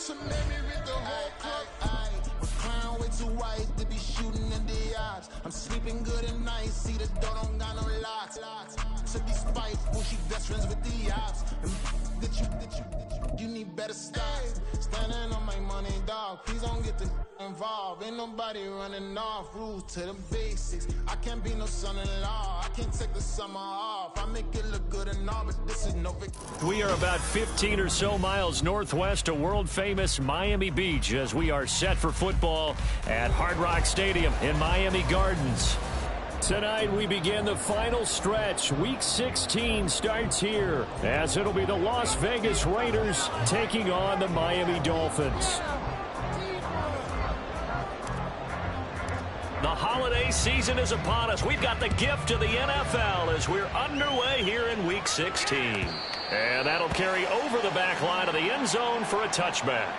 So maybe read the whole club. Was crying way too wise to be shooting in the eyes. I'm sleeping good at night, see the door don't got no locks. To be spiteful, she best friends with the ops. And you need better style. Standing on my money, dog. Please don't get the involved. Ain't nobody running off. Rules to the basics. I can't be no son-in-law. I can't take the summer off. I make it look good and all, but this is no victory. We are about 15 or so miles northwest of world-famous Miami Beach as we are set for football at Hard Rock Stadium in Miami Gardens. Tonight we begin the final stretch. Week 16 starts here as it'll be the Las Vegas Raiders taking on the Miami Dolphins. The holiday season is upon us. We've got the gift of the NFL as we're underway here in Week 16. And that'll carry over the back line of the end zone for a touchback.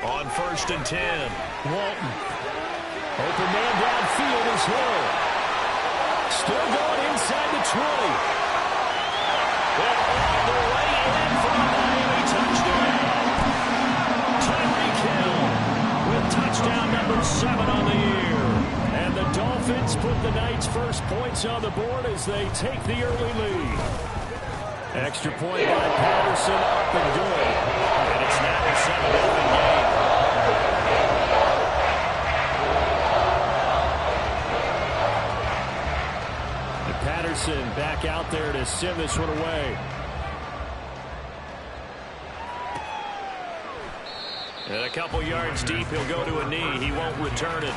On 1st and 10, Walton. Open man downfield is Hill. Still going inside the 20. And all the way in for a Miami touchdown. Tyreek Hill with touchdown number 7 on the year. And the Dolphins put the night's first points on the board as they take the early lead. Extra point by Patterson, up and good. And it's now a 7-0 game. Patterson back out there to send this one away. And a couple yards deep, he'll go to a knee. He won't return it.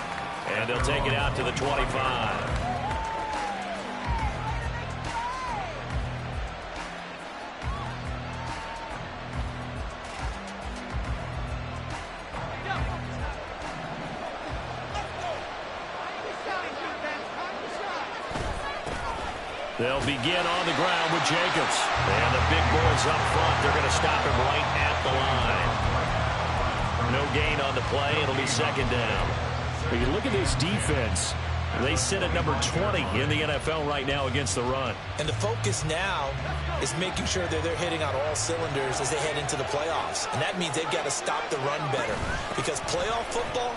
And they'll take it out to the 25. They'll begin on the ground with Jacobs. And the big boys up front, they're going to stop him right at the line. No gain on the play. It'll be 2nd down. But you look at this defense. They sit at number 20 in the NFL right now against the run. And the focus now is making sure that they're hitting on all cylinders as they head into the playoffs. And that means they've got to stop the run better. Because playoff football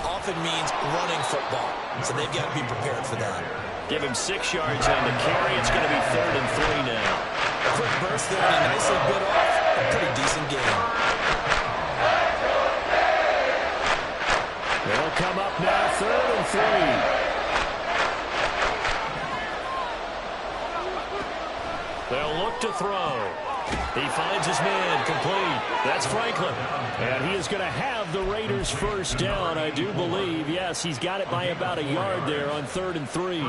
often means running football. So they've got to be prepared for that. Give him 6 yards on the carry. It's going to be 3rd and 3 now. A quick burst there, and he nicely bit off a pretty decent game. They'll come up now, 3rd and 3. They'll look to throw. He finds his man, complete. That's Franklin. And he is going to have the Raiders' first down, I do believe. Yes, he's got it by about a yard there on 3rd and 3.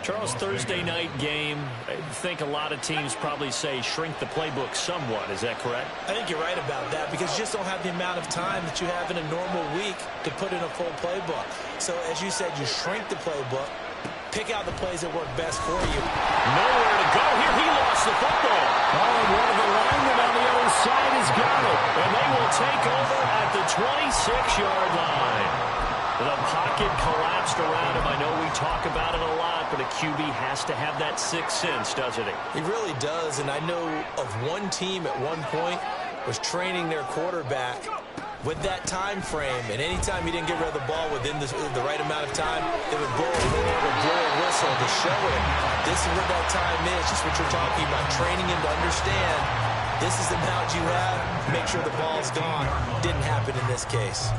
Charles, Thursday night game, I think a lot of teams probably say shrink the playbook somewhat. Is that correct? I think you're right about that because you just don't have the amount of time that you have in a normal week to put in a full playbook. So, as you said, you shrink the playbook. Pick out the plays that work best for you. Nowhere to go here. He lost the football. Oh, and one of the linemen on the other side has got it. And they will take over at the 26-yard line. The pocket collapsed around him. I know we talk about it a lot, but a QB has to have that sixth sense, doesn't he? He really does. And I know of one team at one point was training their quarterback with that time frame, and anytime he didn't get rid of the ball within the right amount of time, they would blow a whistle to show him this is what that time is, just what you're talking about, training him to understand this is the amount you have, make sure the ball's gone. Didn't happen in this case.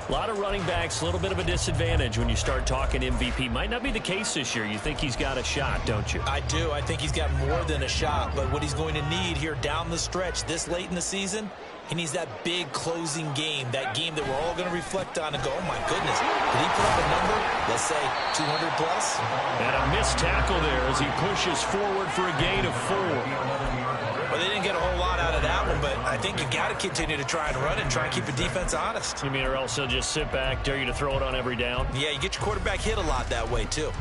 A lot of running backs, a little bit of a disadvantage when you start talking MVP. Might not be the case this year. You think he's got a shot, don't you? I do. I think he's got more than a shot, but what he's going to need here down the stretch this late in the season, he needs that big closing game, that game that we're all going to reflect on and go, oh, my goodness, did he put up a number, let's say, 200 plus? And a missed tackle there as he pushes forward for a gain of 4. Well, they didn't get a whole lot out of that one, but I think you got to continue to try and run it and try and keep the defense honest. You mean or else they'll just sit back, dare you to throw it on every down? Yeah, you get your quarterback hit a lot that way, too.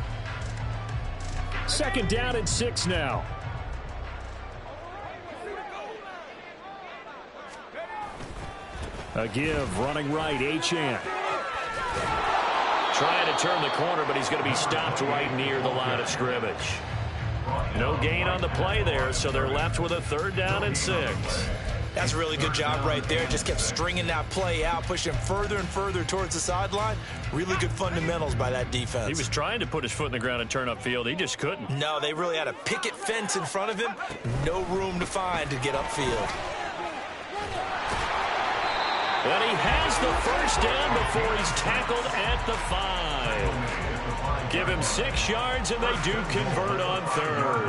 2nd down and 6 now. A give, running right, Achane. Trying to turn the corner, but he's going to be stopped right near the line of scrimmage. No gain on the play there, so they're left with a 3rd down and 6. That's a really good job right there. Just kept stringing that play out, pushing further and further towards the sideline. Really good fundamentals by that defense. He was trying to put his foot in the ground and turn upfield. He just couldn't. No, they really had a picket fence in front of him. No room to find to get upfield. But he has the 1st down before he's tackled at the 5. Give him 6 yards, and they do convert on 3rd.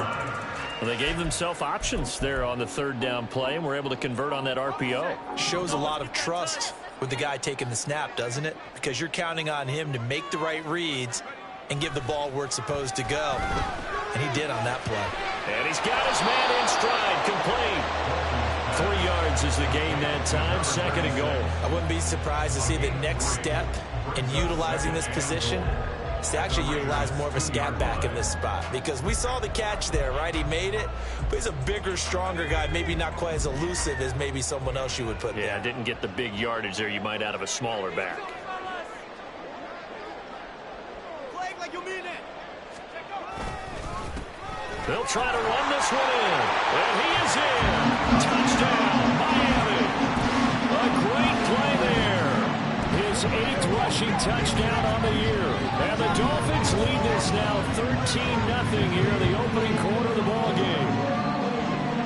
Well, they gave themselves options there on the 3rd down play, and were able to convert on that RPO. Shows a lot of trust with the guy taking the snap, doesn't it? Because you're counting on him to make the right reads and give the ball where it's supposed to go. And he did on that play. And he's got his man in stride, complete. 3 yards is the gain that time, 2nd and goal. I wouldn't be surprised to see the next step in utilizing this position is to actually utilize more of a scat back in this spot. Because we saw the catch there, right? He made it, but he's a bigger, stronger guy, maybe not quite as elusive as maybe someone else you would put there. Yeah, didn't get the big yardage there you might out of a smaller back. They'll try to run this one in, and he is in. Touchdown, Miami. A great play there. His 8th rushing touchdown on the year. And the Dolphins lead this now 13-0 here in the opening quarter of the ball game.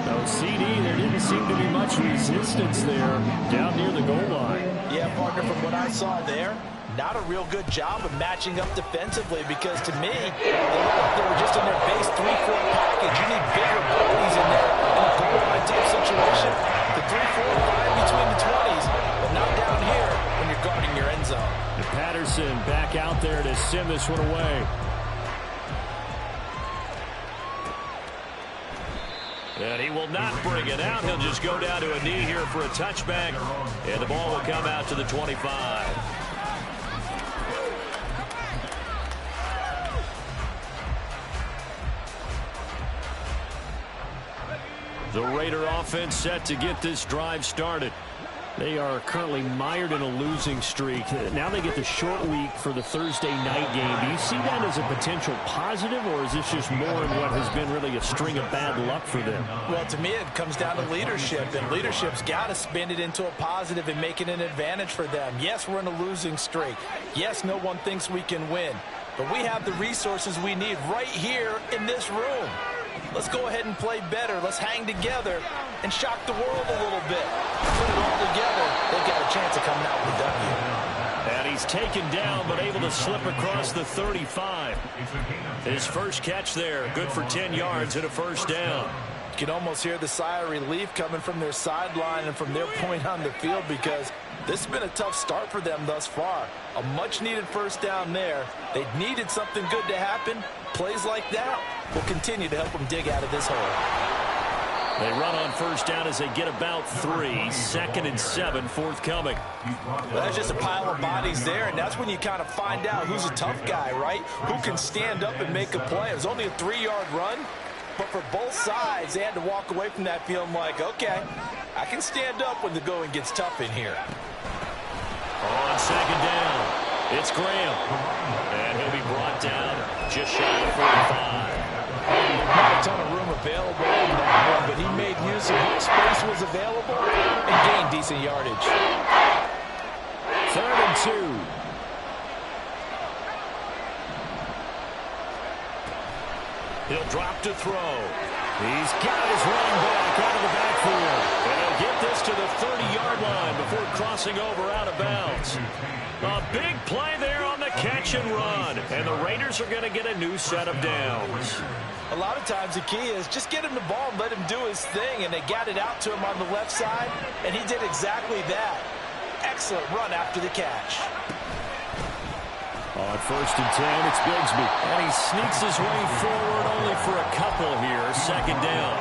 No CD, there didn't seem to be much resistance there down near the goal line. Yeah, partner, from what I saw there, not a real good job of matching up defensively, because to me, they were just in their base 3-4 package. You need bigger bodies in there in a goal line type situation. The 3-4-5 between the 20s, but not down here when you're guarding your end zone. And Patterson back out there to send this one away. And he will not bring it out. He'll just go down to a knee here for a touchback. And the ball will come out to the 25. The Raider offense set to get this drive started. They are currently mired in a losing streak. Now they get the short week for the Thursday night game. Do you see that as a potential positive, or is this just more in what has been really a string of bad luck for them? Well, to me, it comes down to leadership, and leadership's got to spin it into a positive and make it an advantage for them. Yes, we're in a losing streak. Yes, no one thinks we can win, but we have the resources we need right here in this room. Let's go ahead and play better. Let's hang together and shock the world a little bit. Put it all together, they've got a chance of coming out with a W. And he's taken down, but able to slip across the 35. His first catch there, good for 10 yards and a 1st down. You can almost hear the sigh of relief coming from their sideline and from their point on the field, because this has been a tough start for them thus far. A much-needed 1st down there. They needed something good to happen. Plays like that will continue to help them dig out of this hole. They run on 1st down as they get about 3. 2nd and 7 forthcoming. Well, that's just a pile of bodies there, and that's when you kind of find out who's a tough guy, right? Who can stand up and make a play. It was only a 3-yard run, but for both sides, they had to walk away from that feeling like, okay, I can stand up when the going gets tough in here. On 2nd down, it's Graham. And he'll be brought down just shy of 45. Not a ton of room available in that one, but he made use of what space was available and gained decent yardage. 3rd and 2. He'll drop to throw. He's got his running back out of the backfield. And he'll get this to the 30-yard line before crossing over out of bounds. A big play there on the catch and run. And the Raiders are going to get a new set of downs. A lot of times the key is just get him the ball and let him do his thing. And they got it out to him on the left side, and he did exactly that. Excellent run after the catch. On 1st and 10, it's Bigsby. And he sneaks his way forward only for a couple here. 2nd down.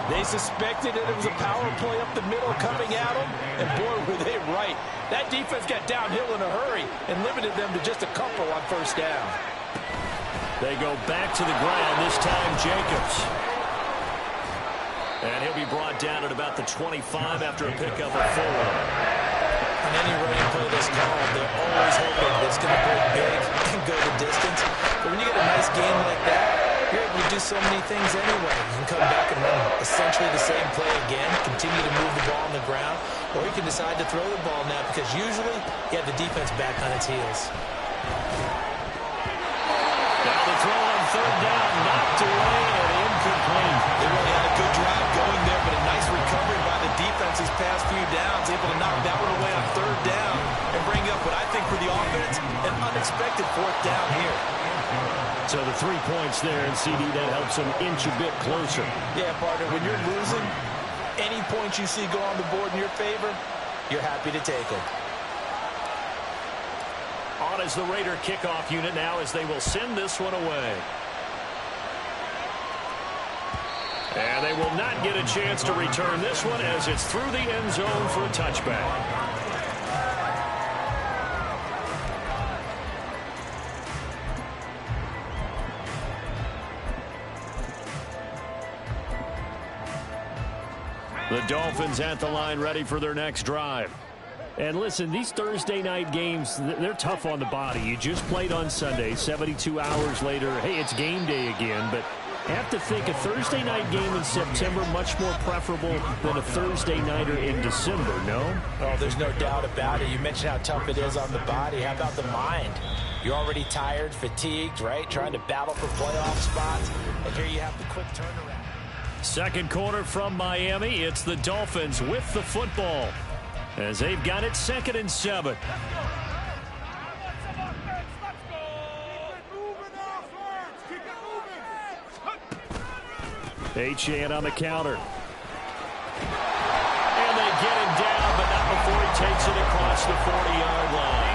They suspected it was a power play up the middle coming at them, and boy, were they right. That defense got downhill in a hurry and limited them to just a couple on 1st down. They go back to the ground, this time Jacobs. And he'll be brought down at about the 25 after a pickup of 4. in any running play that's called, they're always hoping that it's going to break big and go the distance. But when you get a nice game like that, you're able to do so many things anyway. You can come back and run essentially the same play again, continue to move the ball on the ground, or you can decide to throw the ball now because usually you have the defense back on its heels. Now the throw on third down, knocked away and incomplete. They really had a good drive going there, but a nice recovery by the defense these past few downs, able to knock that one away on third down and bring up what I think for the offense, an unexpected fourth down here. So the 3 points there, and CD, that helps them inch a bit closer. Yeah, partner, when you're losing, any points you see go on the board in your favor, you're happy to take them. On is the Raider kickoff unit now as they will send this one away. And they will not get a chance to return this one as it's through the end zone for a touchback. The Dolphins at the line ready for their next drive. And listen, these Thursday night games, they're tough on the body. You just played on Sunday, 72 hours later, hey, it's game day again. But I have to think a Thursday night game in September much more preferable than a Thursday nighter in December, no? Oh, there's no doubt about it. You mentioned how tough it is on the body. How about the mind? You're already tired, fatigued, right? Trying to battle for playoff spots. And here you have the quick turnaround. Second quarter from Miami. It's the Dolphins with the football as they've got it 2nd and 7. Achane on the counter. And they get him down, but not before he takes it across the 40-yard line.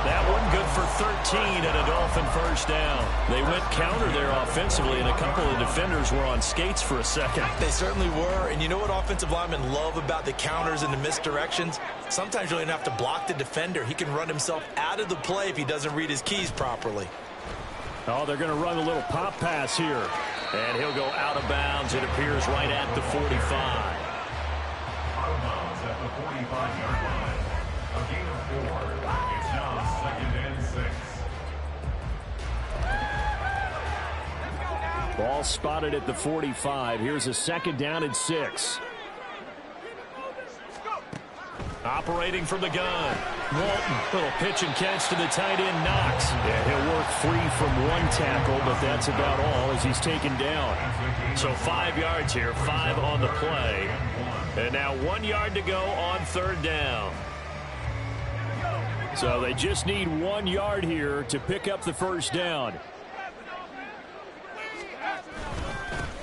That one good for 13 and a Dolphin first down. They went counter there offensively, and a couple of defenders were on skates for a second. They certainly were, and you know what offensive linemen love about the counters and the misdirections? Sometimes you don't even have to block the defender. He can run himself out of the play if he doesn't read his keys properly. Oh, they're going to run a little pop pass here. And he'll go out of bounds, it appears, right at the 45. Out of bounds at the 45-yard line. A gain of 4. It's now 2nd and 6. Ball spotted at the 45. Here's a 2nd down and 6. Operating from the gun. Walton, little pitch and catch to the tight end, Knox. Yeah, he'll work free from one tackle, but that's about all as he's taken down. So 5 yards here, 5 on the play. And now 1 yard to go on third down. So they just need 1 yard here to pick up the first down.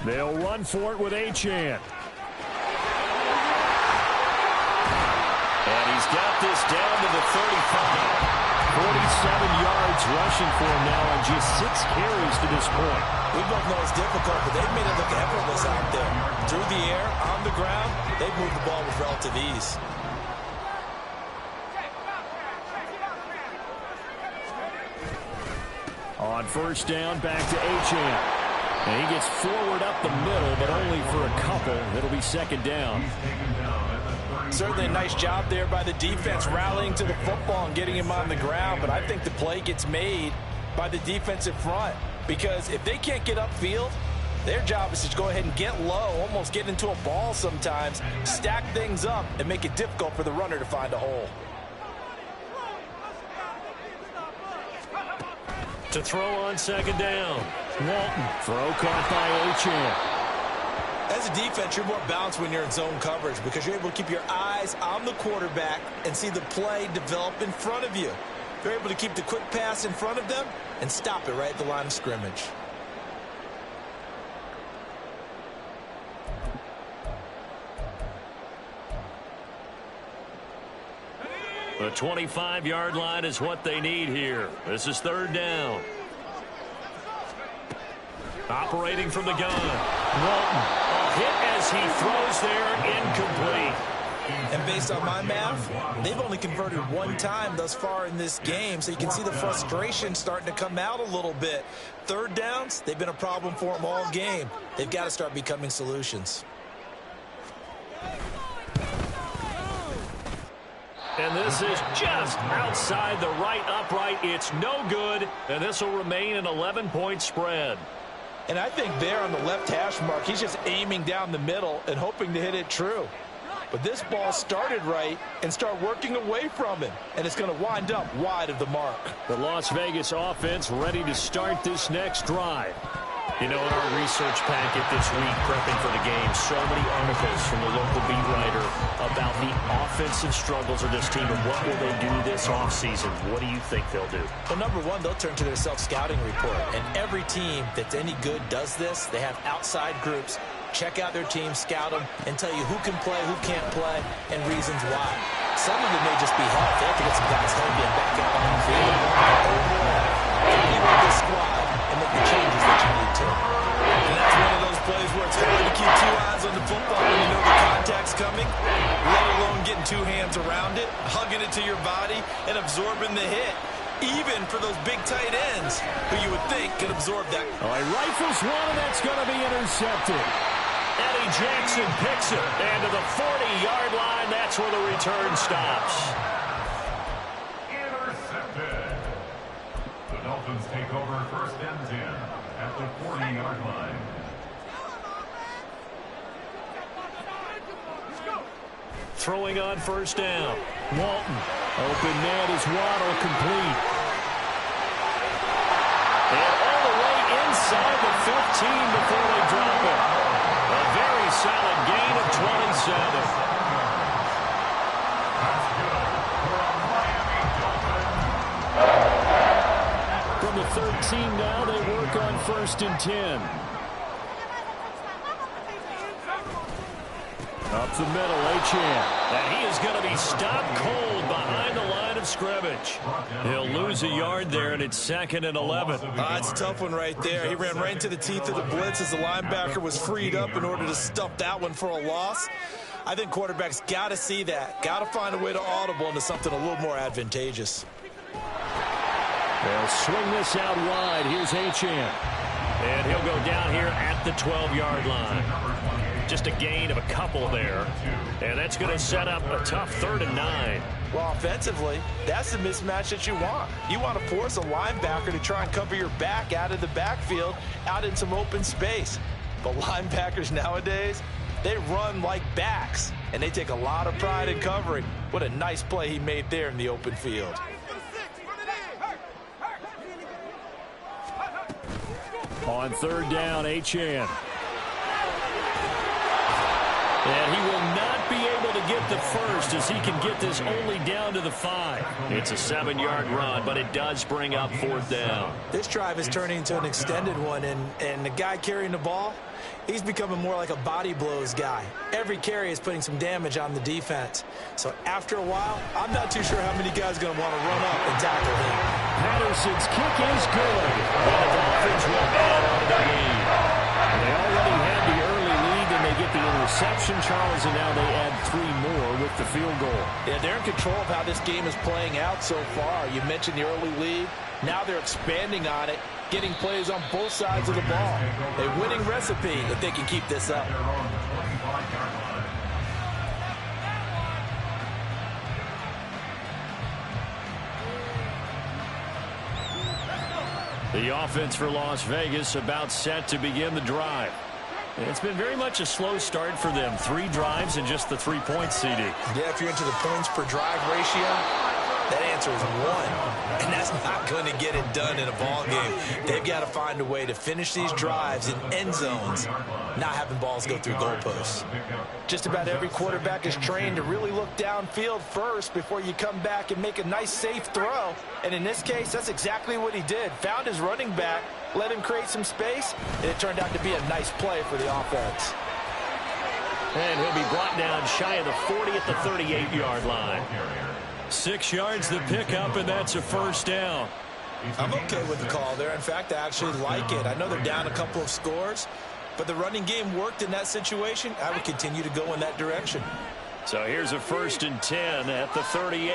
They'll run for it with Achane. And he's got this down to the 35. 47 yards rushing for him now on just 6 carries to this point. We both know it's difficult, but they've made it look effortless out there. Through the air, on the ground, they've moved the ball with relative ease. On first down, back to Achane. And he gets forward up the middle, but only for a couple. It'll be 2nd down. Certainly a nice job there by the defense rallying to the football and getting him on the ground, but I think the play gets made by the defensive front because if they can't get upfield, their job is to go ahead and get low, almost get into a ball sometimes, stack things up, and make it difficult for the runner to find a hole. To throw on 2nd down. Walton, throw caught by Achane. As a defense, you're more balanced when you're in zone coverage because you're able to keep your eyes on the quarterback and see the play develop in front of you. You're able to keep the quick pass in front of them and stop it right at the line of scrimmage. The 25-yard line is what they need here. This is 3rd down. Operating from the gun. Walton, a hit as he throws there, incomplete. And based on my math, they've only converted 1 time thus far in this game, so you can see the frustration starting to come out a little bit. 3rd downs, they've been a problem for them all game. They've got to start becoming solutions. And this is just outside the right upright. It's no good, and this will remain an 11-point spread. And I think there on the left hash mark, he's just aiming down the middle and hoping to hit it true. But this ball started right and start working away from him, and it's going to wind up wide of the mark. The Las Vegas offense ready to start this next drive. You know, in our research packet this week, prepping for the game, so many articles from the local beat writer about the offensive struggles of this team and what will they do this offseason. What do you think they'll do? Well, number one, they'll turn to their self-scouting report. And every team that's any good does this. They have outside groups. Check out their team, scout them, and tell you who can play, who can't play, and reasons why. Some of it may just be health. They have to get some guys healthy and back out on the field. Overall, evaluate this squad and make the changes that you need to. And that's one of those plays where it's hard to keep two eyes on the football when you know the contact's coming, let alone getting two hands around it, hugging it to your body, and absorbing the hit. Even for those big tight ends who you would think could absorb that. All right, rifles one, and that's going to be intercepted. Eddie Jackson picks it, and to the 40-yard line, that's where the return stops. Intercepted. The Dolphins take over first and 10 at the 40-yard line. Throwing on first down. Walton. Open man is Waddle, complete. And all the way inside the 15 before they drop it. A very solid gain of 27. That's good for a Miami Dolphins. From the 13 now, they work on first and 10. Up the middle, Achane. And he is going to be stopped cold behind the line of scrimmage. He'll lose a yard there, and it's 2nd and 11. That's a tough one right there. He ran right into the teeth of the blitz as the linebacker was freed up in order to stuff that one for a loss. I think quarterbacks got to see that. Got to find a way to audible into something a little more advantageous. They'll swing this out wide. Here's Achane. And he'll go down here at the 12-yard line. Just a gain of a couple there. And that's going to set up a tough 3rd and 9. Well, offensively, that's the mismatch that you want. You want to force a linebacker to try and cover your back out of the backfield, out in some open space. But linebackers nowadays, they run like backs, and they take a lot of pride in covering. What a nice play he made there in the open field. On 3rd down, Achane. And he will not be able to get the first as he can get this only down to the 5. It's a 7-yard run, but it does bring up 4th down. This drive is turning into an extended one, and the guy carrying the ball, he's becoming more like a body blows guy. Every carry is putting some damage on the defense. So after a while, I'm not too sure how many guys are going to want to run up and tackle him. Patterson's kick is good. And the Dolphins will add on to the lead. They already had the early lead, and they get the interception, Charles, and now they add 3 more with the field goal. Yeah, they're in control of how this game is playing out so far. You mentioned the early lead. Now they're expanding on it, getting plays on both sides of the ball. A winning recipe if they can keep this up. The offense for Las Vegas about set to begin the drive. It's been very much a slow start for them. 3 drives and just the 3 points, CD. Yeah, if you're into the points per drive ratio, that answer is 1. And that's not going to get it done in a ball game. They've got to find a way to finish these drives in end zones, not having balls go through goalposts. Just about every quarterback is trained to really look downfield first before you come back and make a nice, safe throw. And in this case, that's exactly what he did. Found his running back, let him create some space, and it turned out to be a nice play for the offense. And he'll be brought down shy of the 40 at the 38-yard line. 6 yards the pickup, and that's a first down. I'm okay with the call there. In fact, I actually like it. I know they're down a couple of scores, but the running game worked in that situation. I would continue to go in that direction. So here's a 1st and 10 at the 38.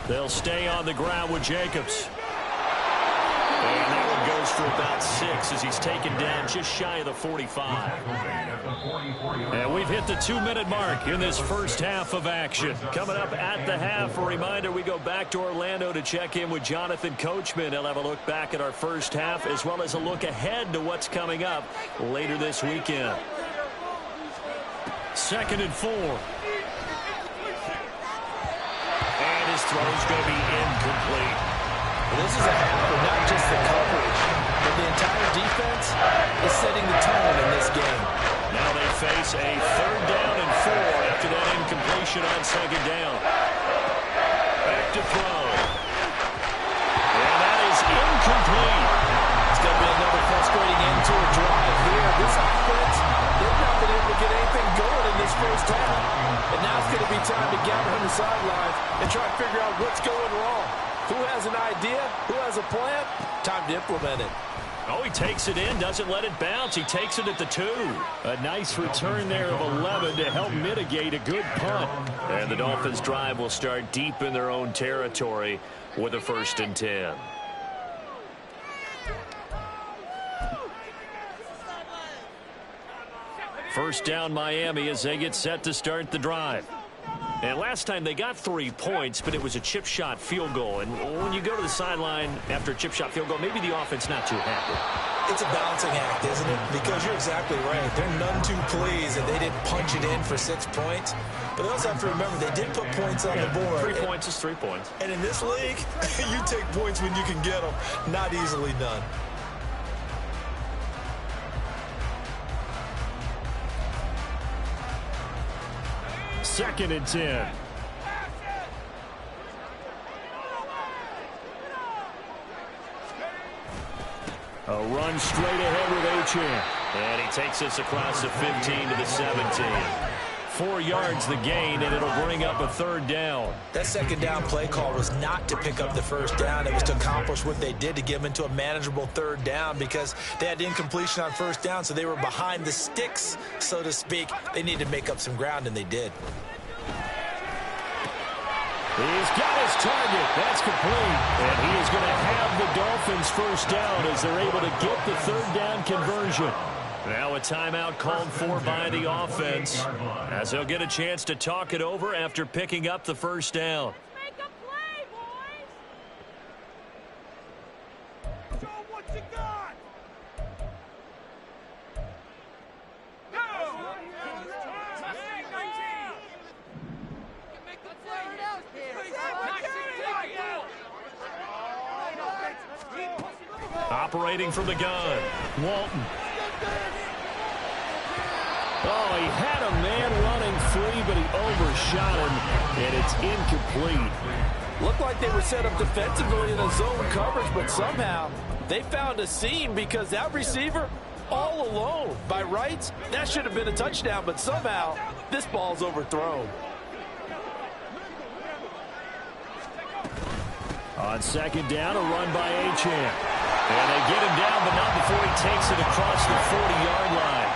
They'll stay on the ground with Jacobs. And that one goes goes for about 6 as he's taken down just shy of the 45. And we've hit the 2-minute mark in this first half of action. Coming up at the half, a reminder, we go back to Orlando to check in with Jonathan Coachman. He'll have a look back at our first half as well as a look ahead to what's coming up later this weekend. 2nd and 4. And his throw's going to be incomplete. This is a half of not just the coverage, but the entire defense is setting the tone in this game. Now they face a 3rd down and 4 after that incompletion on 2nd down. Back to throw. And that is incomplete. It's going to be another frustrating end to a drive here. This offense, they've not been able to get anything going in this first half. And now it's going to be time to gather on the sidelines and try to figure out what's going wrong. Who has an idea? Who has a plan? Time to implement it. Oh, he takes it in, doesn't let it bounce. He takes it at the 2. A nice return there of 11 to help mitigate a good punt. And the Dolphins' drive will start deep in their own territory with a 1st and 10. First down, Miami, as they get set to start the drive. And last time they got 3 points, but it was a chip shot field goal. And when you go to the sideline after a chip shot field goal, maybe the offense not too happy. It's a balancing act, isn't it? Because you're exactly right. They're none too pleased that they didn't punch it in for 6 points. But they also have to remember they did put points on the board. 3 points is 3 points. And in this league, you take points when you can get them. Not easily done. Second and 10. A run straight ahead with Achane. And he takes us across the 15 to the 17. 4 yards the gain, and it'll bring up a 3rd down. That 2nd down play call was not to pick up the 1st down. It was to accomplish what they did to get them into a manageable 3rd down because they had incompletion on 1st down, so they were behind the sticks, so to speak. They needed to make up some ground, and they did. He's got his target. That's complete. And he is going to have the Dolphins 1st down as they're able to get the 3rd down conversion. Now a timeout called for by the offense as they'll get a chance to talk it over after picking up the 1st down. Make a play, boys! Show what you got! Operating from the gun, Walton. Oh, he had a man running free, but he overshot him, and it's incomplete. Looked like they were set up defensively in a zone coverage, but somehow they found a seam because that receiver all alone. By rights, that should have been a touchdown, but somehow this ball's overthrown. On 2nd down, a run by Achane. And they get him down, but not before he takes it across the 40-yard line.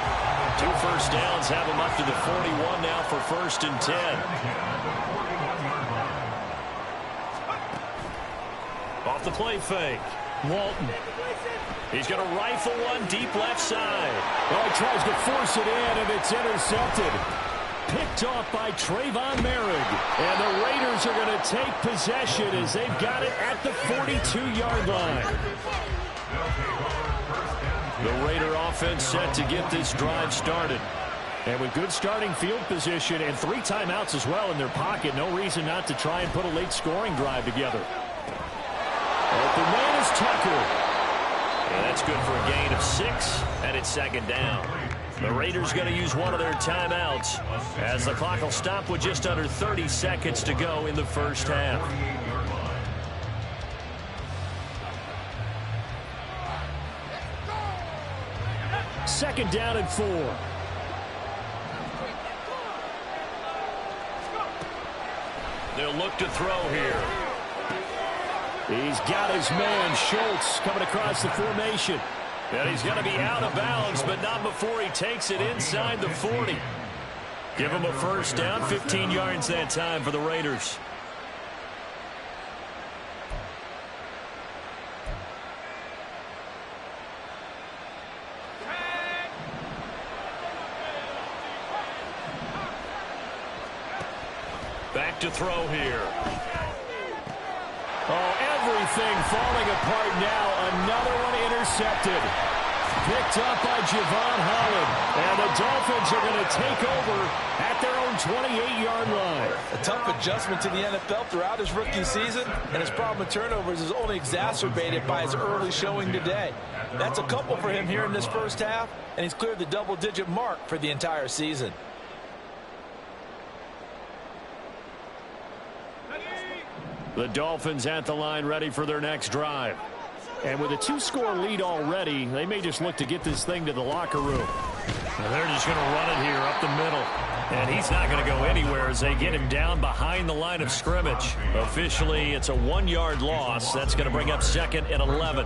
2 first downs have him up to the 41 now for 1st and 10. Off the play fake, Walton. He's going to rifle one deep left side. Oh, he tries to force it in, and it's intercepted. Picked off by Trayvon Merrick. And the Raiders are going to take possession as they've got it at the 42-yard line. The Raider offense set to get this drive started. And with good starting field position and 3 timeouts as well in their pocket, no reason not to try and put a late scoring drive together. Open man is Tucker. And that's good for a gain of 6, and it's 2nd down. The Raiders going to use one of their timeouts as the clock will stop with just under 30 seconds to go in the first half. Second down and 4. They'll look to throw here. He's got his man, Schultz, coming across the formation. And he's going to be out of bounds, but not before he takes it inside the 40. Give him a first down, 15 yards that time for the Raiders. Back to throw here. Oh, everything falling apart now. Another one intercepted. Picked up by Javon Holland. And the Dolphins are going to take over at their own 28-yard line. A tough adjustment to the NFL throughout his rookie season, and his problem with turnovers is only exacerbated by his early showing today. That's a couple for him here in this first half, and he's cleared the double-digit mark for the entire season. The Dolphins at the line ready for their next drive. And with a 2-score lead already, they may just look to get this thing to the locker room. And they're just going to run it here up the middle. And he's not going to go anywhere as they get him down behind the line of scrimmage. Officially, it's a 1-yard loss. That's going to bring up 2nd and 11.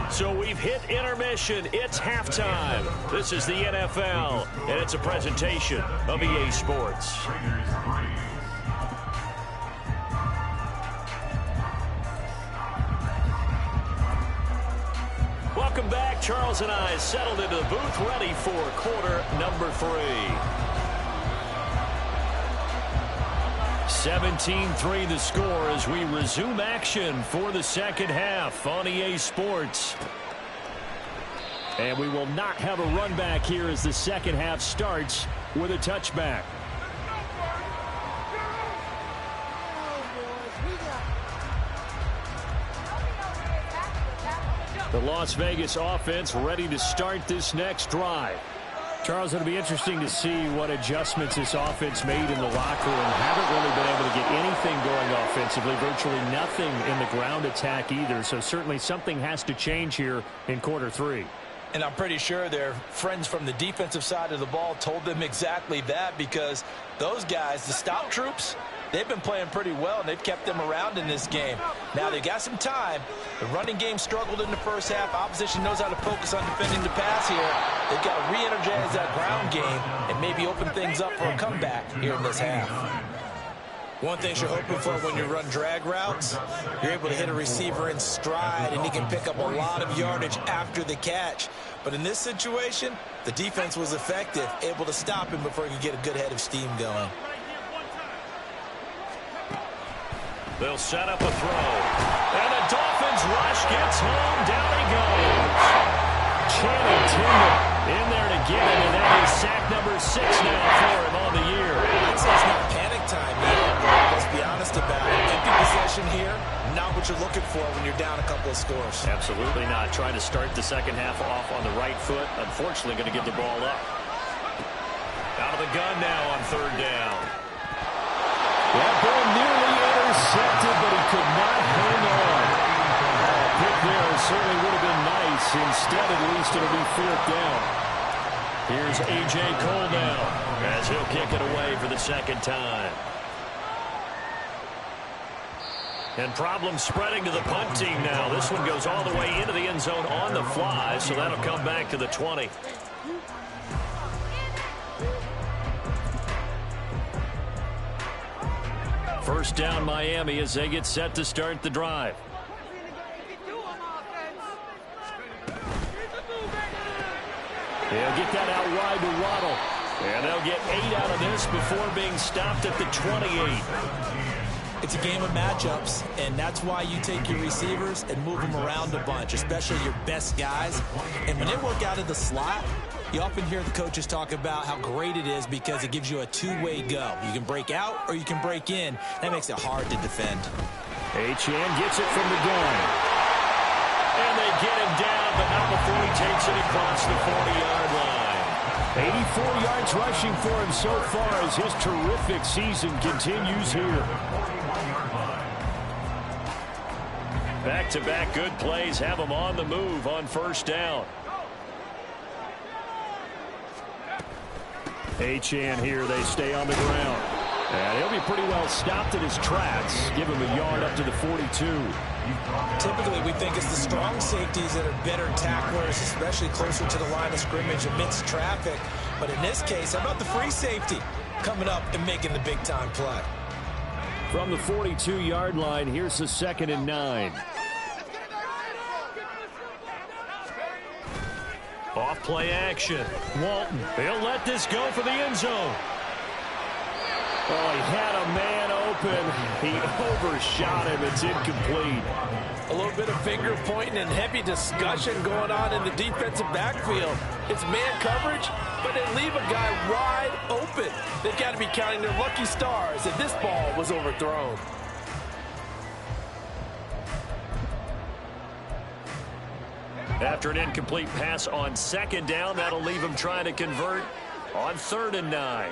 So we've hit intermission. It's halftime. This is the NFL, and it's a presentation of EA Sports. Welcome back. Charles and I settled into the booth, ready for quarter number 3. 17-3 the score as we resume action for the second half on EA Sports. And we will not have a run back here as the second half starts with a touchback. The Las Vegas offense ready to start this next drive. Charles, it'll be interesting to see what adjustments this offense made in the locker room. Haven't really been able to get anything going offensively, virtually nothing in the ground attack either. So certainly something has to change here in quarter 3. And I'm pretty sure their friends from the defensive side of the ball told them exactly that, because those guys, the stop troops, they've been playing pretty well, and they've kept them around in this game. Now, they got some time. The running game struggled in the first half. Opposition knows how to focus on defending the pass here. They've got to re-energize that ground game and maybe open things up for a comeback here in this half. One thing you're hoping for when you run drag routes, you're able to hit a receiver in stride, and he can pick up a lot of yardage after the catch. But in this situation, the defense was effective, able to stop him before he could get a good head of steam going. They'll set up a throw. And the Dolphins rush gets home. Down he goes. Channing Tindall in there to get him, and that is sack number 6 now for him on the year. I'd say it's not panic time yet. Let's be honest about it. Empty possession here, not what you're looking for when you're down a couple of scores. Absolutely not. Trying to start the second half off on the right foot. Unfortunately, going to get the ball up. Out of the gun now on 3rd down. That ball nearly intercepted, but he could not hang on. A pick there certainly would have been nice. Instead, at least, it'll be 4th down. Here's A.J. Cole now as he'll kick it away for the 2nd time. And problems spreading to the punt team now. This one goes all the way into the end zone on the fly, so that'll come back to the 20. First down Miami as they get set to start the drive. They'll get that out wide to Waddle. And they'll get 8 out of this before being stopped at the 28. It's a game of matchups, and that's why you take your receivers and move them around a bunch, especially your best guys. And when they work out of the slot, you often hear the coaches talk about how great it is because it gives you a two-way go. You can break out or you can break in. That makes it hard to defend. Achane gets it from the gun. And they get him down, but not before he takes it across the 40-yard line. 84 yards rushing for him so far as his terrific season continues here. Back-to-back good plays have him on the move on 1st down. Achane here, they stay on the ground. And he'll be pretty well stopped in his tracks. Give him a yard up to the 42. Typically, we think it's the strong safeties that are better tacklers, especially closer to the line of scrimmage amidst traffic. But in this case, how about the free safety coming up and making the big-time play? From the 42-yard line, here's the 2nd and 9. Off play action. Walton, he'll let this go for the end zone. Oh, he had a man open. He overshot him. It's incomplete. A little bit of finger pointing and heavy discussion going on in the defensive backfield. It's man coverage, but they leave a guy wide open. They've got to be counting their lucky stars that this ball was overthrown. After an incomplete pass on second down, that'll leave him trying to convert on 3rd and 9.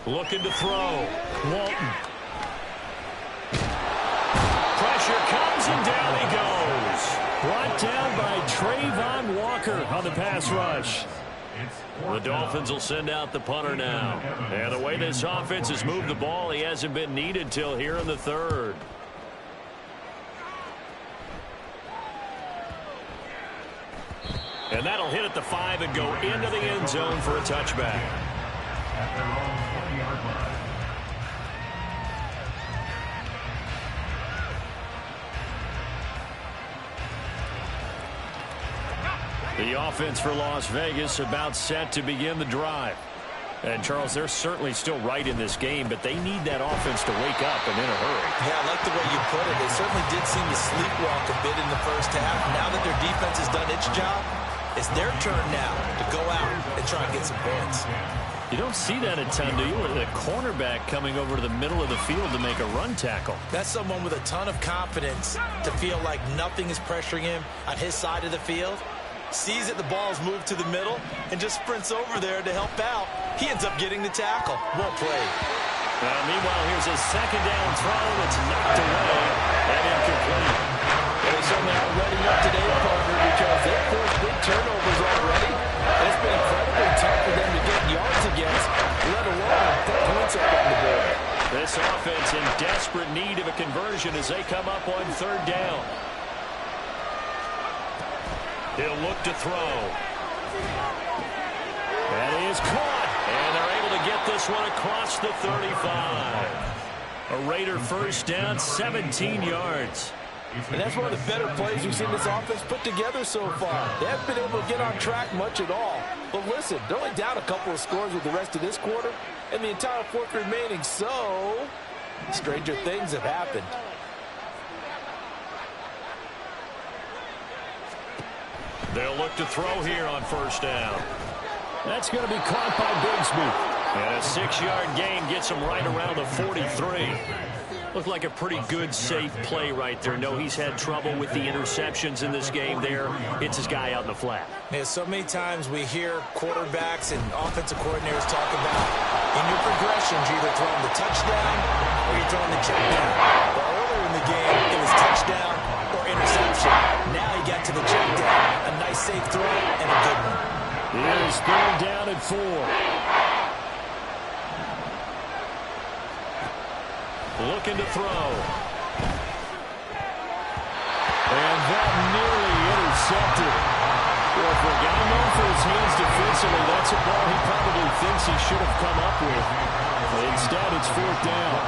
Looking to throw. Walton. Pressure comes and down he goes. Brought down by Trayvon Walker on the pass rush. The Dolphins will send out the punter now. And the way this offense has moved the ball, he hasn't been needed till here in the 3rd. And that'll hit at the 5 and go into the end zone for a touchback. At their own 20-yard line. The offense for Las Vegas about set to begin the drive. And, Charles, they're certainly still right in this game, but they need that offense to wake up and in a hurry. Yeah, I like the way you put it. They certainly did seem to sleepwalk a bit in the first half. Now that their defense has done its job, it's their turn now to go out and try and get some points. You don't see that a ton, do you? With a cornerback coming over to the middle of the field to make a run tackle. That's someone with a ton of confidence to feel like nothing is pressuring him on his side of the field. Sees that the ball's moved to the middle and just sprints over there to help out. He ends up getting the tackle. Well played. Meanwhile, here's a second down throw that's knocked away and incomplete. They certainly are ready up today, partner, because they've forced big turnovers already. And it's been incredibly tough for them to get yards against, let alone put points up on the board. This offense in desperate need of a conversion as they come up on 3rd down. He'll look to throw. That is caught. And they're able to get this one across the 35. A Raider first down, 17 yards. And that's one of the better plays we've seen this offense put together so far. They haven't been able to get on track much at all. But listen, they're only down a couple of scores with the rest of this quarter and the entire 4th remaining. So, stranger things have happened. They'll look to throw here on 1st down. That's going to be caught by Bigsby. And a 6-yard gain gets him right around the 43. Looked like a pretty good, safe play right there. No, he's had trouble with the interceptions in this game there. It's his guy out in the flat. Yeah, so many times we hear quarterbacks and offensive coordinators talk about in your progressions, you're either throwing the touchdown or you're throwing the check down. But earlier in the game, it was touchdown or interception. Now he got to the check down. A nice safe throw and a good one. Here's 3rd down and 4. Looking to throw. And that nearly intercepted. Well, for a guy known for his hands defensively, that's a ball he probably thinks he should have come up with. Instead, it's 4th down.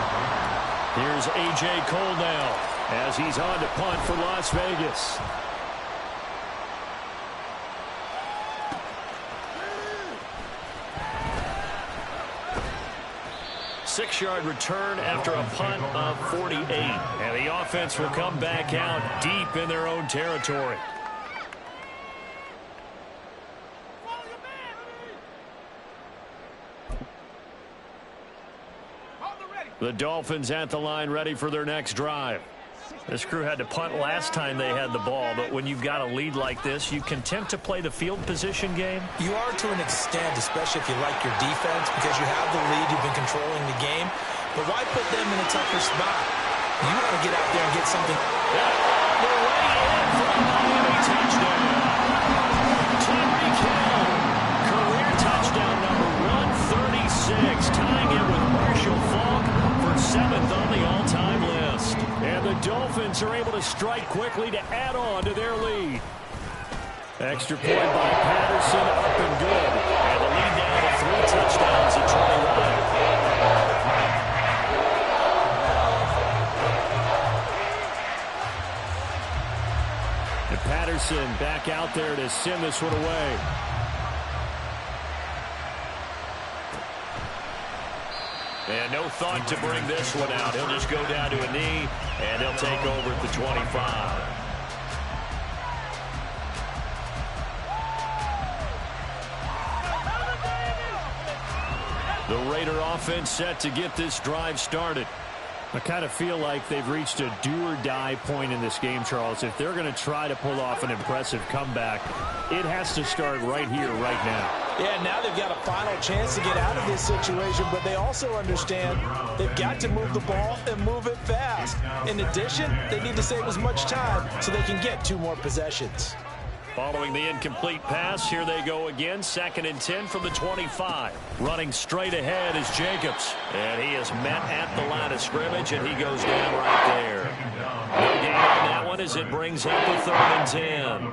Here's A.J. Cole now as he's on to punt for Las Vegas. Six-yard return after a punt of 48. And the offense will come back out deep in their own territory. The Dolphins at the line ready for their next drive. This crew had to punt last time they had the ball, but when you've got a lead like this, you content to play the field position game? You are to an extent, especially if you like your defense, because you have the lead, you've been controlling the game. But why put them in a tougher spot? You want to get out there and get something. Yeah, they're way in for a Miami touchdown. Tyreek Hill, career touchdown number 136, tying it with Marshall Faulk for 7th on the all-time list. And the Dolphins are able to strike quickly to add on to their lead. Extra point by Patterson, up and good. And the lead down to 3 touchdowns at 21. And Patterson back out there to send this one away. And no thought to bring this one out. He'll just go down to a knee, and he'll take over at the 25. The Raider offense set to get this drive started. I kind of feel like they've reached a do-or-die point in this game, Charles. If they're going to try to pull off an impressive comeback, it has to start right here, right now. Yeah, now they've got a final chance to get out of this situation, but they also understand they've got to move the ball and move it fast. In addition, they need to save as much time so they can get 2 more possessions. Following the incomplete pass, here they go again. 2nd and 10 from the 25. Running straight ahead is Jacobs. And he is met at the line of scrimmage, and he goes down right there. No gain on that one as it brings up a 3rd and 10.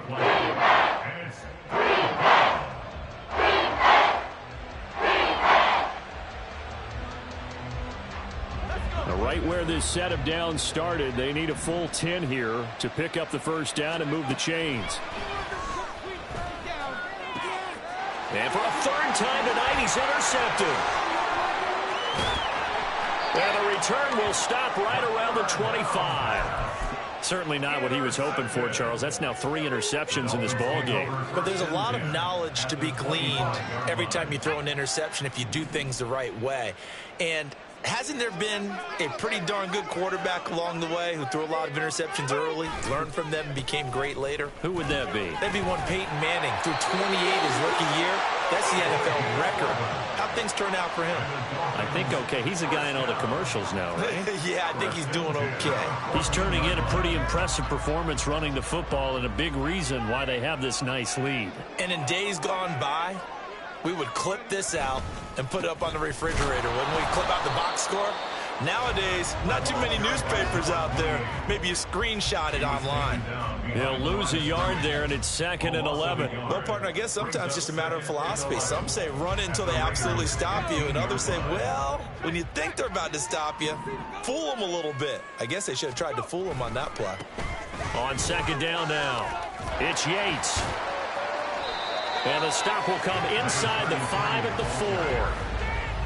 Right where this set of downs started, they need a full 10 here to pick up the first down and move the chains. And for a 3rd time tonight, he's intercepted. And the return will stop right around the 25. Certainly not what he was hoping for, Charles. That's now 3 interceptions in this ball game. But there's a lot of knowledge to be gleaned every time you throw an interception if you do things the right way. And hasn't there been a pretty darn good quarterback along the way who threw a lot of interceptions early, learned from them, and became great later? Who would that be? That'd be one Peyton Manning. Threw 28 his rookie year. That's the NFL record. How'd things turn out for him? I think okay. He's a guy in all the commercials now, right? Yeah, I think he's doing okay. He's turning in a pretty impressive performance running the football, and a big reason why they have this nice lead. And in days gone by, we would clip this out and put it up on the refrigerator. Wouldn't we clip out the box score? Nowadays, not too many newspapers out there. Maybe you screenshot it online. They'll lose a yard there, and it's 2nd and 11. Well, partner, I guess sometimes it's just a matter of philosophy. Some say run it until they absolutely stop you, and others say, well, when you think they're about to stop you, fool them a little bit. I guess they should have tried to fool them on that play. On 2nd down now, it's Yates. And the stop will come inside the 5 at the 4.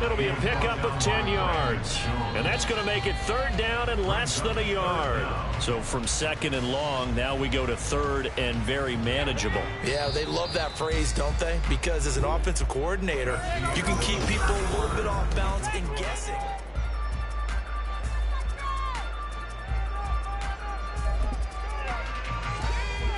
It'll be a pickup of 10 yards. And that's going to make it 3rd down and less than a yard. So from 2nd and long, now we go to 3rd and very manageable. Yeah, they love that phrase, don't they? Because as an offensive coordinator, you can keep people a little bit off balance and guessing.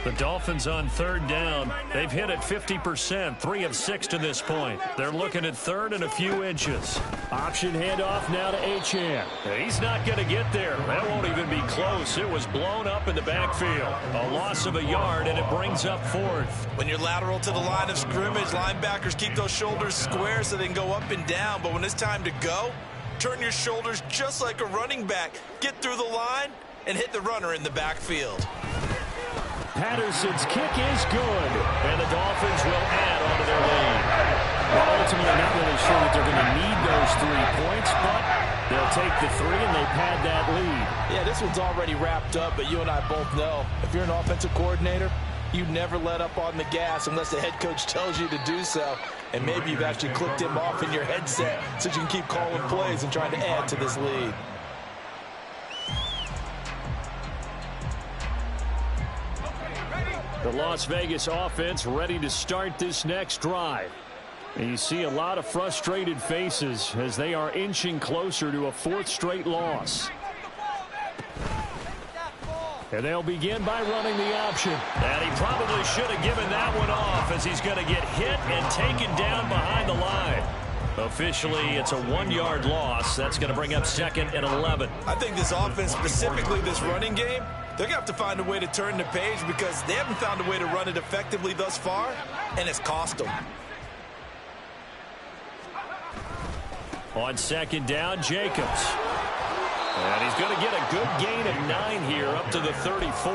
The Dolphins on 3rd down. They've hit it 50%, 3 of 6 to this point. They're looking at 3rd and a few inches. Option handoff now to Achane. He's not going to get there. That won't even be close. It was blown up in the backfield. A loss of a yard, and it brings up 4th. When you're lateral to the line of scrimmage, linebackers keep those shoulders square so they can go up and down. But when it's time to go, turn your shoulders just like a running back. Get through the line and hit the runner in the backfield. Patterson's kick is good. And the Dolphins will add on to their lead. Well, ultimately, not really sure that they're going to need those 3 points, but they'll take the 3 and they pad that lead. Yeah, this one's already wrapped up, but you and I both know if you're an offensive coordinator, you never let up on the gas unless the head coach tells you to do so. And maybe you've actually clicked him off in your headset so you can keep calling plays and trying to add to this lead. The Las Vegas offense ready to start this next drive. And you see a lot of frustrated faces as they are inching closer to a 4th straight loss. And they'll begin by running the option. And he probably should have given that one off as he's going to get hit and taken down behind the line. Officially, it's a 1-yard loss. That's going to bring up 2nd and 11. I think this offense, specifically this running game, they're going to have to find a way to turn the page because they haven't found a way to run it effectively thus far, and it's cost them. On 2nd down, Jacobs. And he's going to get a good gain of 9 here up to the 34.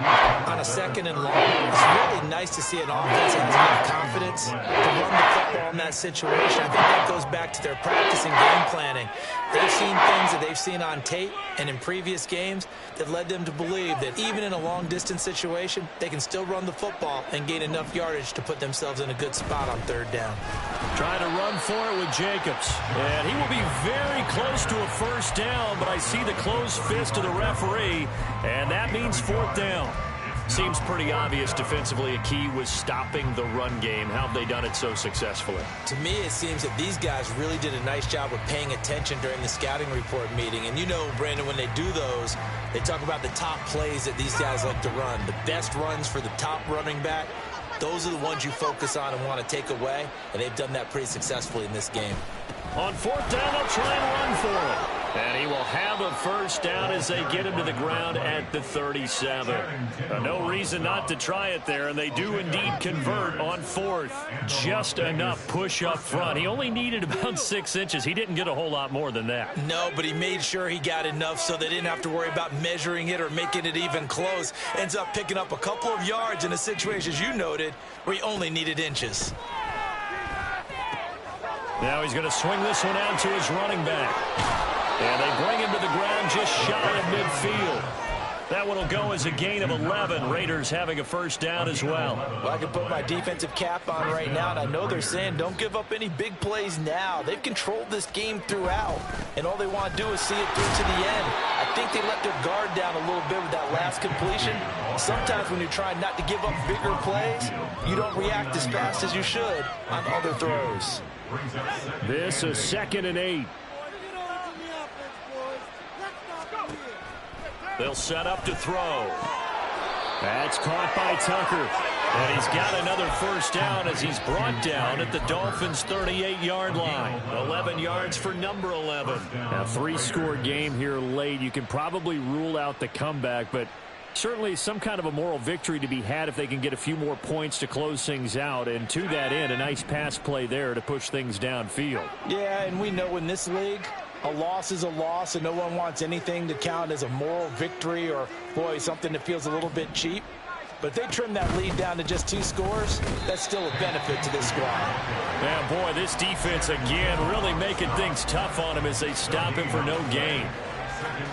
on a second and long, it's really nice to see an offense that has enough confidence to run the football in that situation. I think that goes back to their practice and game planning. They've seen things that they've seen on tape and in previous games that led them to believe that even in a long-distance situation, they can still run the football and gain enough yardage to put themselves in a good spot on third down. Trying to run for it with Jacobs. And he will be very close to a first down, but I see the closed fist of the referee, and that means fourth down. Seems pretty obvious defensively a key was stopping the run game. How have they done it so successfully? To me, it seems that these guys really did a nice job of paying attention during the scouting report meeting. And you know, Brandon, when they do those, they talk about the top plays that these guys like to run. The best runs for the top running back, those are the ones you focus on and want to take away. And they've done that pretty successfully in this game. On fourth down, they'll try and run for it. And he will have a first down as they get him to the ground at the 37. No reason not to try it there, and they do indeed convert on fourth. Just enough push up front. He only needed about 6 inches. He didn't get a whole lot more than that. No, but he made sure he got enough so they didn't have to worry about measuring it or making it even close. Ends up picking up a couple of yards in a situation, as you noted, where he only needed inches. Now he's going to swing this one out to his running back. And they bring him to the ground just shy of midfield. That one will go as a gain of 11. Raiders having a first down as well. Well, I can put my defensive cap on right now, and I know they're saying don't give up any big plays now. They've controlled this game throughout, and all they want to do is see it through to the end. I think they let their guard down a little bit with that last completion. Sometimes when you're trying not to give up bigger plays, you don't react as fast as you should on other throws. This is 2nd and 8. They'll set up to throw. That's caught by Tucker. And he's got another first down as he's brought down at the Dolphins' 38-yard line. 11 yards for number 11. Now, 3-score game here late. You can probably rule out the comeback, but certainly some kind of a moral victory to be had if they can get a few more points to close things out. And to that end, a nice pass play there to push things downfield. Yeah, and we know in this league, a loss is a loss, and no one wants anything to count as a moral victory or, boy, something that feels a little bit cheap. But if they trim that lead down to just 2 scores, that's still a benefit to this squad. Yeah, boy, this defense, again, really making things tough on him as they stop him for no gain.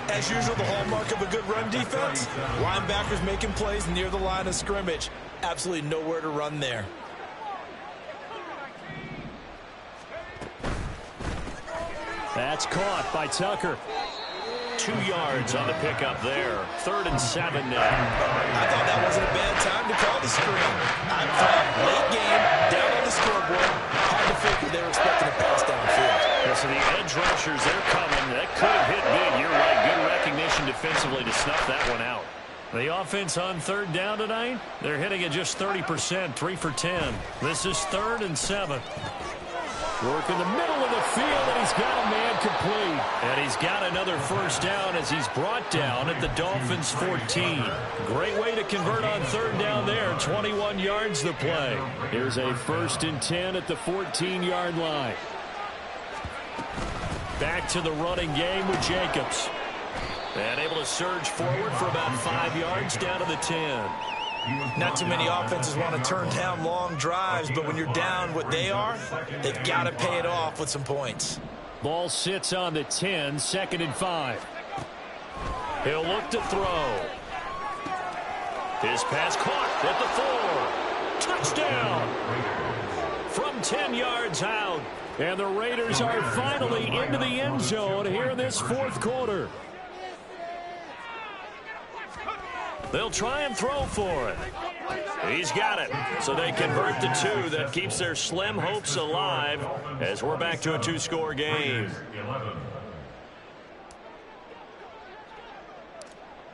As usual, the hallmark of a good run defense, linebackers making plays near the line of scrimmage. Absolutely nowhere to run there. That's caught by Tucker. 2 yards on the pickup there. 3rd and 7 now. I thought that wasn't a bad time to call the screen. I thought late game, down on the scoreboard, had to figure they were expecting a pass downfield. Yeah, so the edge rushers, they're coming. That could have hit big. You're right. Good recognition defensively to snuff that one out. The offense on 3rd down tonight, they're hitting at just 30%, 3 for 10. This is 3rd and 7. Work in the middle of the field, and he's got a man complete. And he's got another first down as he's brought down at the Dolphins' 14. Great way to convert on 3rd down there. 21 yards to play. Here's a 1st and 10 at the 14-yard line. Back to the running game with Jacobs. And able to surge forward for about 5 yards down to the 10. Not too many offenses want to turn down long drives, but when you're down what they are, they've got to pay it off with some points. Ball sits on the 10, 2nd and 5. He'll look to throw. His pass caught at the 4. Touchdown! From 10 yards out. And the Raiders are finally into the end zone here in this 4th quarter. They'll try and throw for it. He's got it. So they convert the 2. That keeps their slim hopes alive as we're back to a 2-score game.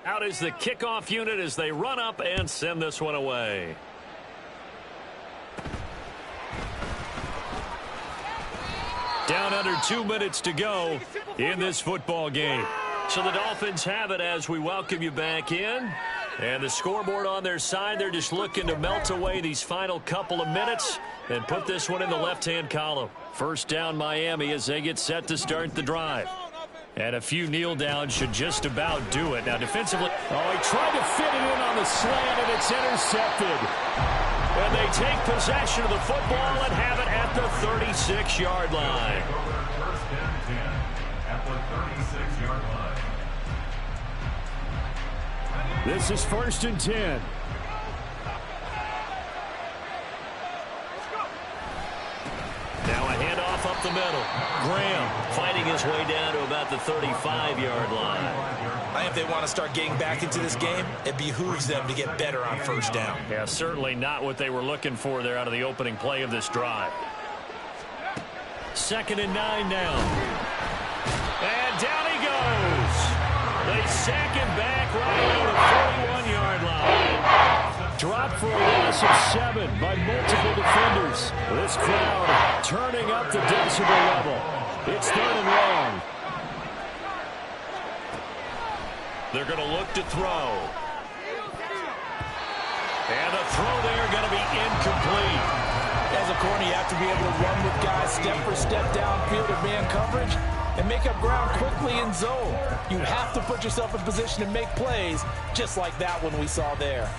Out is the kickoff unit as they run up and send this one away. Down under 2 minutes to go in this football game. So the Dolphins have it as we welcome you back in. And the scoreboard on their side, they're just looking to melt away these final couple of minutes and put this one in the left-hand column. First down Miami as they get set to start the drive. And a few kneel downs should just about do it. Now defensively, he tried to fit it in on the slant, and it's intercepted. And they take possession of the football and have it at the 36-yard line. First and 10 at the 36-yard line. This is 1st and 10. Now a handoff up the middle. Graham fighting his way down to about the 35-yard line. I think if they want to start getting back into this game, it behooves them to get better on first down. Yeah, certainly not what they were looking for there out of the opening play of this drive. 2nd and 9 now. And down he goes. They sack him back right on the 41-yard line. Dropped for a loss of 7 by multiple defenders. This crowd turning up the decibel level. It's 3rd and long. They're going to look to throw. And the throw there going to be incomplete. As a corner, you have to be able to run with guys step for step downfield or man coverage and make up ground quickly in zone. You have to put yourself in position to make plays just like that one we saw there.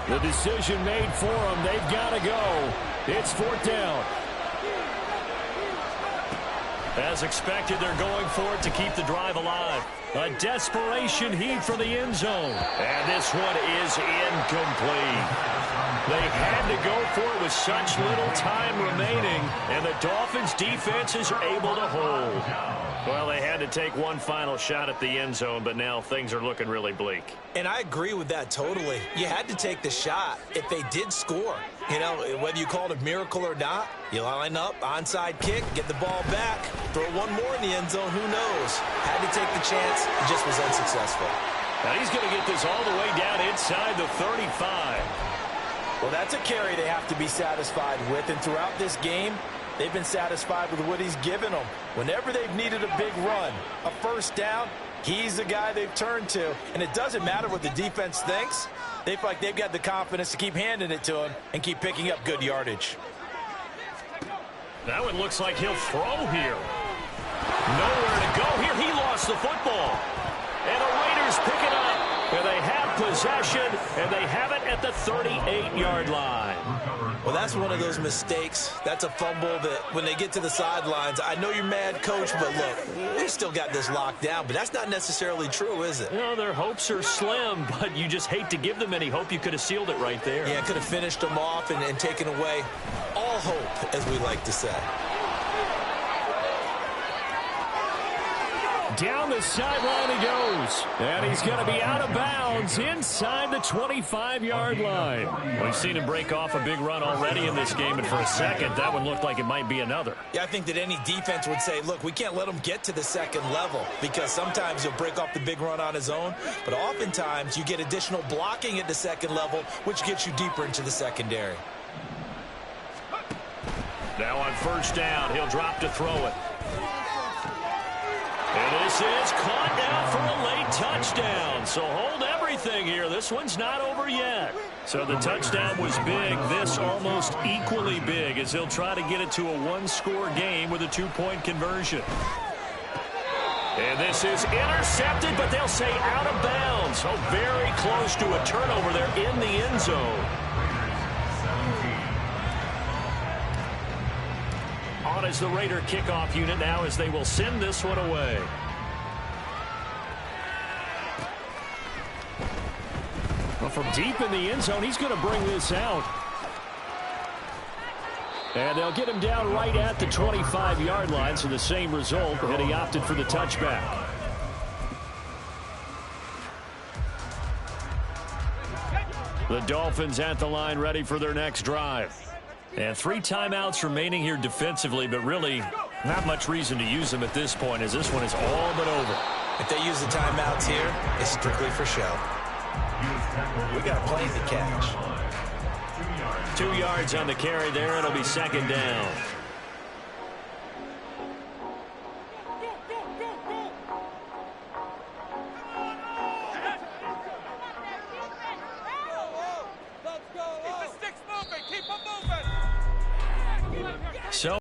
The decision made for them. They've got to go. It's 4th down. As expected, they're going for it to keep the drive alive. A desperation heave for the end zone. And this one is incomplete. They had to go for it with such little time remaining, and the Dolphins' defense is able to hold. Well, they had to take one final shot at the end zone, but now things are looking really bleak. And I agree with that totally. You had to take the shot if they did score. You know, whether you call it a miracle or not, you line up, onside kick, get the ball back, throw one more in the end zone, who knows? Had to take the chance, it just was unsuccessful. Now he's going to get this all the way down inside the 35. Well, that's a carry they have to be satisfied with, and throughout this game, they've been satisfied with what he's given them. Whenever they've needed a big run, a first down, he's the guy they've turned to. And it doesn't matter what the defense thinks. They feel like they've got the confidence to keep handing it to him and keep picking up good yardage. That one looks like he'll throw here. Nowhere to go here. He lost the football. And the Raiders pick it up. And they have possession, and they have it at the 38-yard line. Well, that's one of those mistakes. That's a fumble that when they get to the sidelines, I know you're mad, Coach, but look, we still got this locked down. But that's not necessarily true, is it? You know, their hopes are slim, but you just hate to give them any hope. You could have sealed it right there. Yeah, could have finished them off and taken away all hope, as we like to say. Down the sideline he goes. And he's going to be out of bounds inside the 25-yard line. We've seen him break off a big run already in this game, and for a second, that one looked like it might be another. Yeah, I think that any defense would say, look, we can't let him get to the second level because sometimes he'll break off the big run on his own, but oftentimes you get additional blocking at the second level, which gets you deeper into the secondary. Now on first down, he'll drop to throw it. And this is caught down for a late touchdown. So hold everything here. This one's not over yet. So the touchdown was big. This almost equally big as he'll try to get it to a one-score game with a two-point conversion. And this is intercepted, but they'll say out of bounds. So very close to a turnover there in the end zone. On is the Raider kickoff unit now as they will send this one away. Well, from deep in the end zone, he's going to bring this out. And they'll get him down right at the 25-yard line, so the same result, and he opted for the touchback. The Dolphins at the line ready for their next drive. And 3 timeouts remaining here defensively, but really not much reason to use them at this point as this one is all but over. If they use the timeouts here, it's strictly for show. We got a plane to catch. 2 yards on the carry there. It'll be second down.